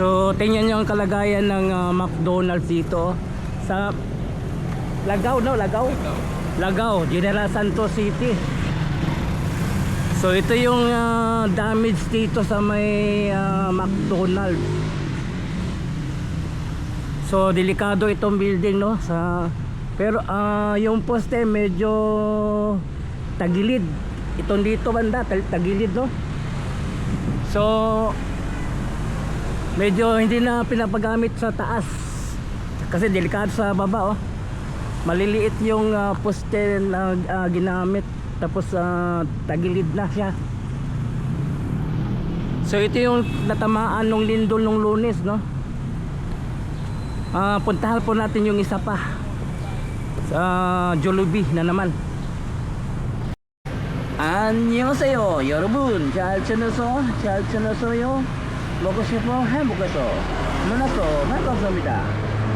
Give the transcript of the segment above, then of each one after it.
So tingnan nyo ang kalagayan ng McDonald's dito sa Lagaw, no? Lagaw, General Santos City. So ito yung damage dito sa may McDonald's. So delikado itong building, no? Pero yung poste medyo tagilid. Itong dito banda tagilid, no? So medyo hindi na pinapagamit sa taas kasi delikado sa baba, oh. Maliliit yung poste na ginamit, tapos tagilid na siya. So ito yung natamaan ng lindol nung Lunes, no? Puntahan po natin yung isa pa sa Jollibee na naman. 안녕하세요 여러분, 잘 지내세요? 먹고 싶어 행복해서 만나서 감사합니다.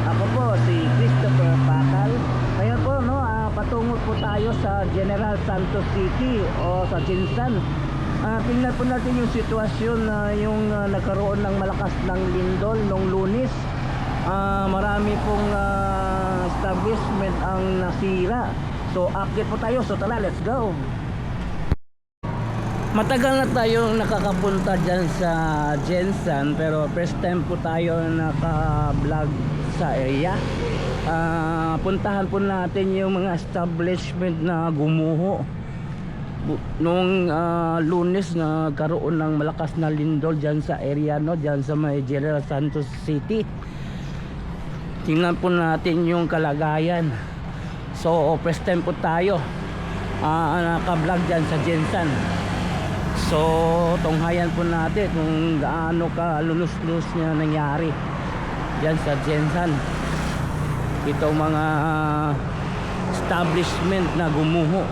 Ako po si Christopher Pacal. Ngayon po, no, patungo po tayo sa General Santos City o sa Jinsan. Tingnan po natin yung sitwasyon na yung nagkaroon ng malakas ng lindol nung Lunes. Marami pong establishment ang nasira. So update po tayo. So tara, let's go. Matagal na tayong nakakapunta dyan sa Jensan, pero first time po tayo naka-vlog sa area. Puntahan po natin yung mga establishment na gumuho nung Lunes na karoon ng malakas na lindol dyan sa area, no? Dyan sa may General Santos City. Tingnan po natin yung kalagayan. So first time po tayo naka-vlog dyan sa Jensan. So tunghayan po natin kung gaano ka lulus-lus niya nangyari diyan sa Jensan. Itong mga establishment na gumuho.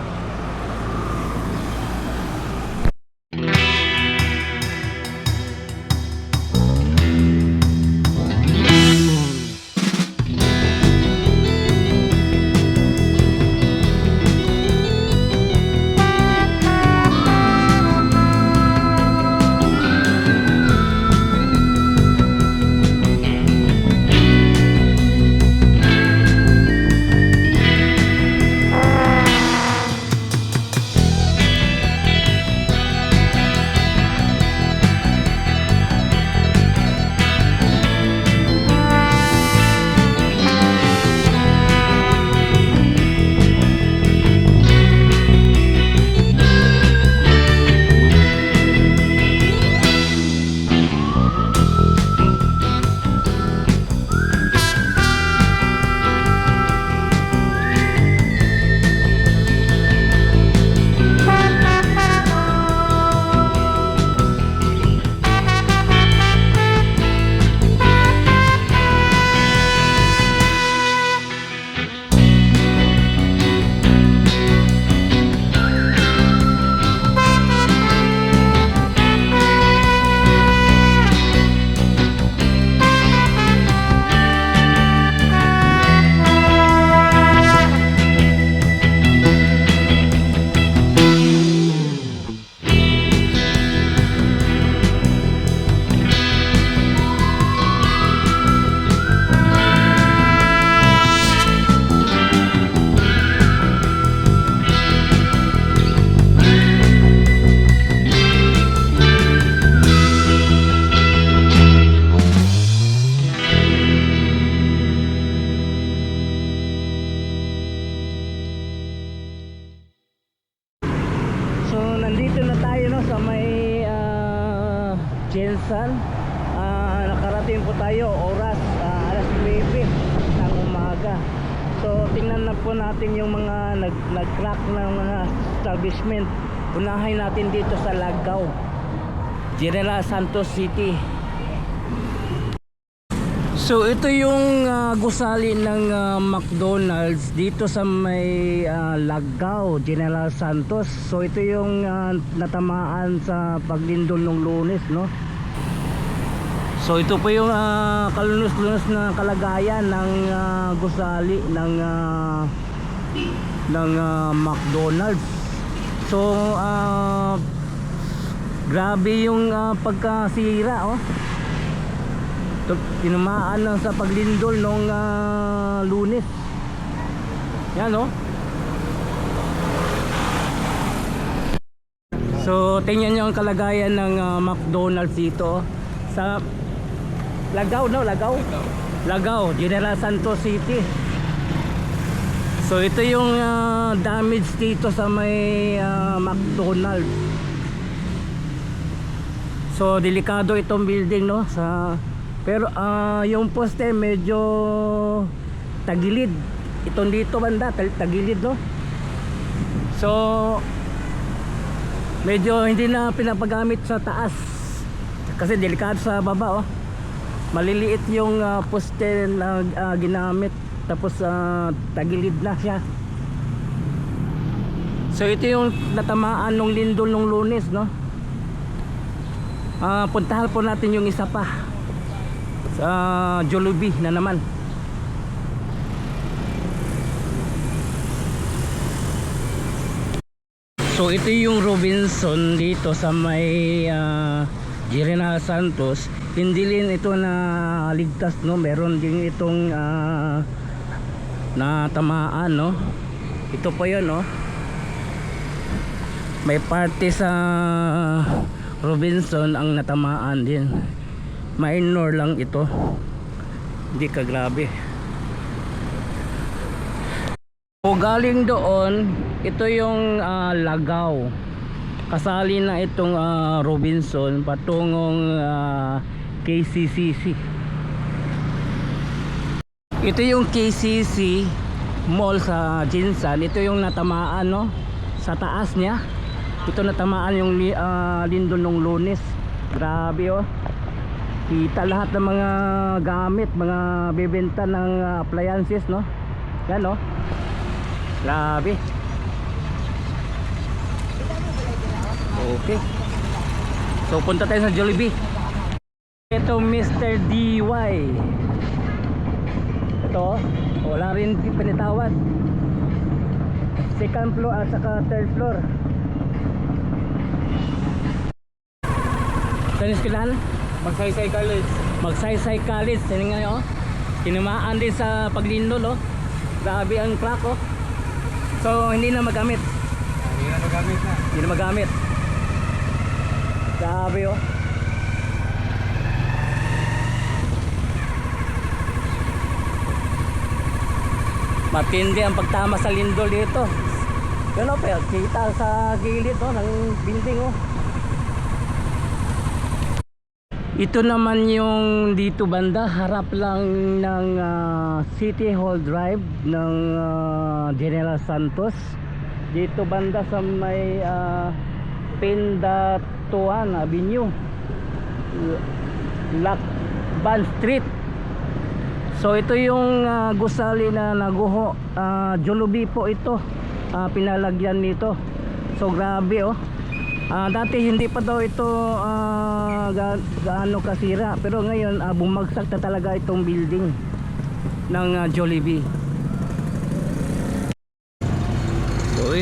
Jensan. Nakarating po tayo oras alas 9 ng umaga. So tingnan na po natin yung mga nag-crack ng mga establishment. Unahin natin dito sa Lagaw, General Santos City. So ito yung gusali ng McDonald's dito sa may Lagaw, General Santos. So ito yung natamaan sa paglindol ng Lunes, no? So ito po yung kalunos-lunos na kalagayan ng gusali ng McDonald's. So grabe yung pagkasira, oh. Tinamaan lang sa paglindol nung Lunes. Yan oh. So tingnan nyo ang kalagayan ng McDonald's dito sa Lagaw, no? Lagaw, General Santos City. So ito yung damage dito sa may McDonald's. So delikado itong building, no? Pero yung poste medyo tagilid. Itong dito banda tagilid, no? So medyo hindi na pinapagamit sa taas kasi delikado sa baba, oh. Maliliit yung poste na ginamit, tapos tagilid na siya. So ito yung natamaan nung lindol nung Lunes, no? Puntahan po natin yung isa pa sa Jollibee na naman. So ito yung Robinson dito sa may General Santos. Hindi rin ito na ligtas, no? Meron din itong natamaan, no? Ito po yun, no? May parte sa Robinson ang natamaan din. Minor lang ito, hindi ka grabe. O galing doon, ito yung Lagaw. Kasali na itong Robinson patungong KCCC. Ito yung KCC Mall sa Jinsan. Ito yung natamaan, no? Sa taas niya. Ito natamaan yung lindol nung Lunes. Grabe, oh. Kita lahat ng mga gamit, mga bebenta ng appliances, no? Yan, oh. Grabe. Okay. So punta tayo sa Jollibee. Ito Mr. DY. Ito, wala rin pinitawad. Second floor at saka third floor. Saan iskilan? Magsaysay College. Magsaysay College. Tingnan nga, oh. Tinamaan din sa paglindol, oh. Grabe ang clock, oh. So hindi na magamit. Hindi na magamit na. Hindi na magamit. Grabe, oh. Matindi ang pagtama sa lindol dito. Yun, oh, pero kita sa gilid, oh, ng building, oh. Ito naman yung dito banda, harap lang ng City Hall Drive ng General Santos. Dito banda sa may Pindatuan Avenue, Lakban Street. So ito yung gusali na naguho. Jollibee po ito, pinalagyan nito. So grabe, oh. Dati hindi pa daw ito gaano kasira, pero ngayon bumagsak na talaga itong building ng Jollibee. So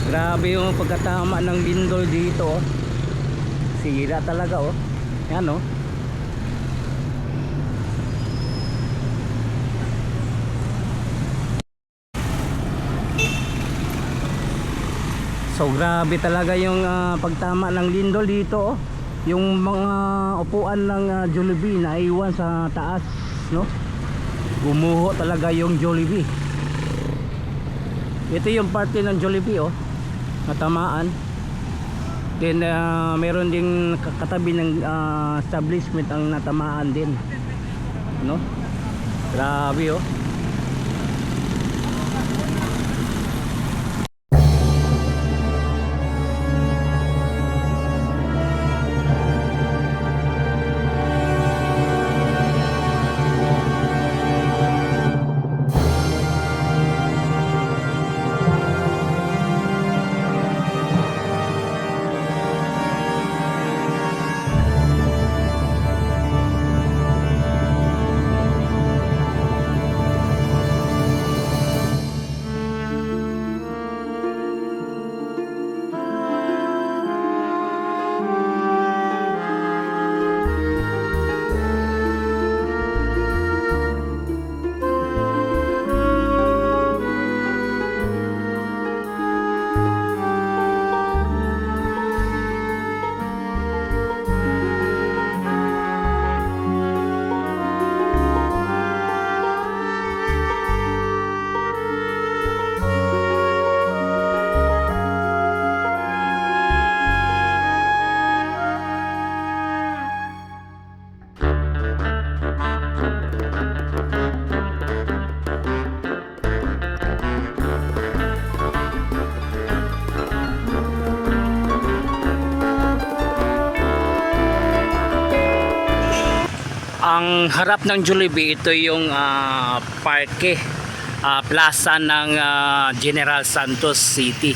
grabe yung pagkatama ng lindol dito, oh. Sira talaga, oh. Yan, oh. So grabe talaga yung pagtama ng lindol dito, oh. Yung mga upuan ng Jollibee na iwan sa taas, no? Gumuho talaga yung Jollibee. Ito yung parte ng Jollibee, oh, natamaan. Then meron ding katabi ng establishment ang natamaan din, no? Grabe, oh. Ang harap ng Jollibee, ito yung parke, plaza ng General Santos City.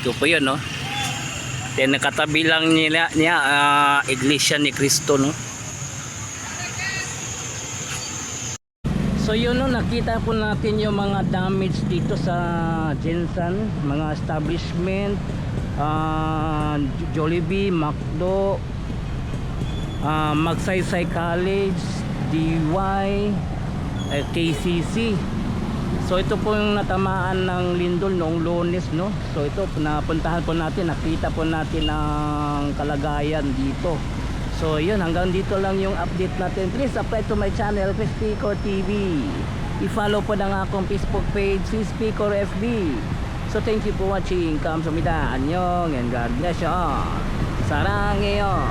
Ito po yun, no? Then nakatabi lang niya Iglesia ni Cristo, no? So yun, no, nakita po natin yung mga damage dito sa Jensen, mga establishment, Jollibee, McDo, Magsaysay College, DY, KCC. So ito po yung natamaan ng lindol noong Lunes, no? So ito napuntahan po natin, nakita po natin ang kalagayan dito. So yun, hanggang dito lang yung update natin. Please subscribe to my channel, Chris Picor TV. I-follow po na nga akong Facebook page, Chris Picor FB. So thank you for watching. Kamsahamnida, annyeong, and God bless you all. Saranghaeyo.